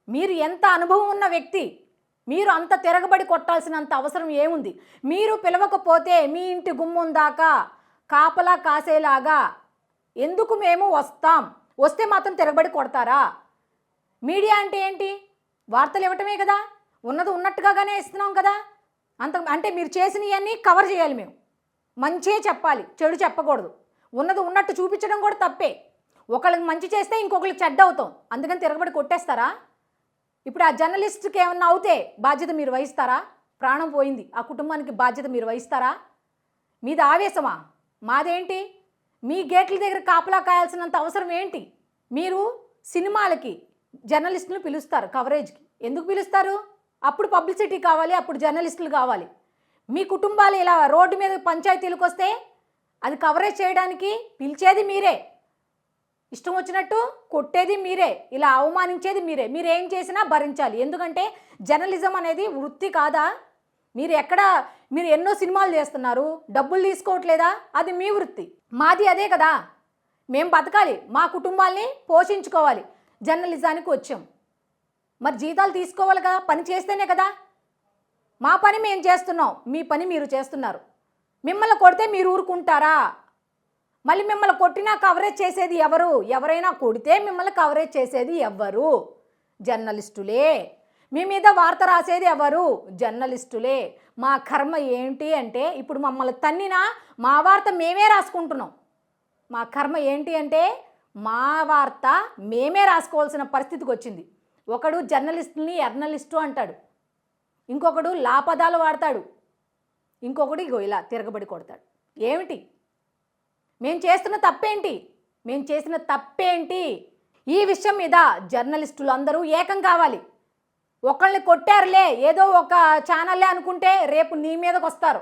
మీరు ఎంత అనుభవం ఉన్న వ్యక్తి, మీరు అంత తిరగబడి కొట్టాల్సినంత అవసరం ఏముంది? మీరు పిలవకపోతే మీ ఇంటి గుమ్మం దాకా కాపలా కాసేలాగా ఎందుకు మేము వస్తాం? వస్తే మాత్రం తిరగబడి కొడతారా? మీడియా అంటే ఏంటి? వార్తలు ఇవ్వటమే కదా, ఉన్నది ఉన్నట్టుగానే ఇస్తున్నాం కదా. అంటే మీరు చేసినవన్నీ కవర్ చేయాలి, మేము మంచిగా చెప్పాలి, చెడు చెప్పకూడదు. ఉన్నది ఉన్నట్టు చూపించడం కూడా తప్పే. ఒకళ్ళకి మంచి చేస్తే ఇంకొకరికి చెడ్డ అవుతాం, అందుకని తిరగబడి కొట్టేస్తారా? ఇప్పుడు ఆ జర్నలిస్ట్కి ఏమన్నా అవుతే బాధ్యత మీరు వహిస్తారా? ప్రాణం పోయింది, ఆ కుటుంబానికి బాధ్యత మీరు వహిస్తారా? మీది ఆవేశమా? మాదేంటి? మీ గేట్ల దగ్గర కాపలా కాయాల్సినంత అవసరం ఏంటి? మీరు సినిమాలకి జర్నలిస్టులు పిలుస్తారు కవరేజ్కి. ఎందుకు పిలుస్తారు? అప్పుడు పబ్లిసిటీ కావాలి, అప్పుడు జర్నలిస్టులు కావాలి. మీ కుటుంబాలు ఇలా రోడ్డు మీద పంచాయతీలకు వస్తే అది కవరేజ్ చేయడానికి పిలిచేది మీరే, ఇష్టం వచ్చినట్టు కొట్టేది మీరే, ఇలా అవమానించేది మీరే. మీరేం చేసినా భరించాలి. ఎందుకంటే జర్నలిజం అనేది వృత్తి కాదా? మీరు ఎన్నో సినిమాలు చేస్తున్నారు, డబ్బులు తీసుకోవట్లేదా? అది మీ వృత్తి, మాది అదే కదా. మేము బతకాలి, మా కుటుంబాల్ని పోషించుకోవాలి, జర్నలిజానికి వచ్చాం. మరి జీతాలు తీసుకోవాలి కదా, పని చేస్తేనే కదా. మా పని మేము చేస్తున్నాం, మీ పని మీరు చేస్తున్నారు. మిమ్మల్ని కొడితే మీరు ఊరుకుంటారా? మళ్ళీ మిమ్మల్ని కొట్టినా కవరేజ్ చేసేది ఎవరు? ఎవరైనా కొడితే మిమ్మల్ని కవరేజ్ చేసేది ఎవరు? జర్నలిస్టులే. మీ మీద వార్త రాసేది ఎవరు? జర్నలిస్టులే. మా కర్మ ఏంటి అంటే, ఇప్పుడు మమ్మల్ని తన్నినా మా వార్త మేమే రాసుకుంటున్నాం. మా కర్మ ఏంటి అంటే, మా వార్త మేమే రాసుకోవాల్సిన పరిస్థితికి వచ్చింది. ఒకడు జర్నలిస్టుని ఎర్నలిస్టు అంటాడు, ఇంకొకడు లాపదాలు వాడతాడు, ఇంకొకడు ఇగో ఇలా తిరగబడి కొడతాడు. ఏమిటి మేము చేస్తున్న తప్పేంటి? మేము చేసిన తప్పేంటి? ఈ విషయం మీద జర్నలిస్టులు అందరూ ఏకం కావాలి. ఒకళ్ళని కొట్టారులే, ఏదో ఒక ఛానల్లే అనుకుంటే రేపు నీ మీదకి వస్తారు.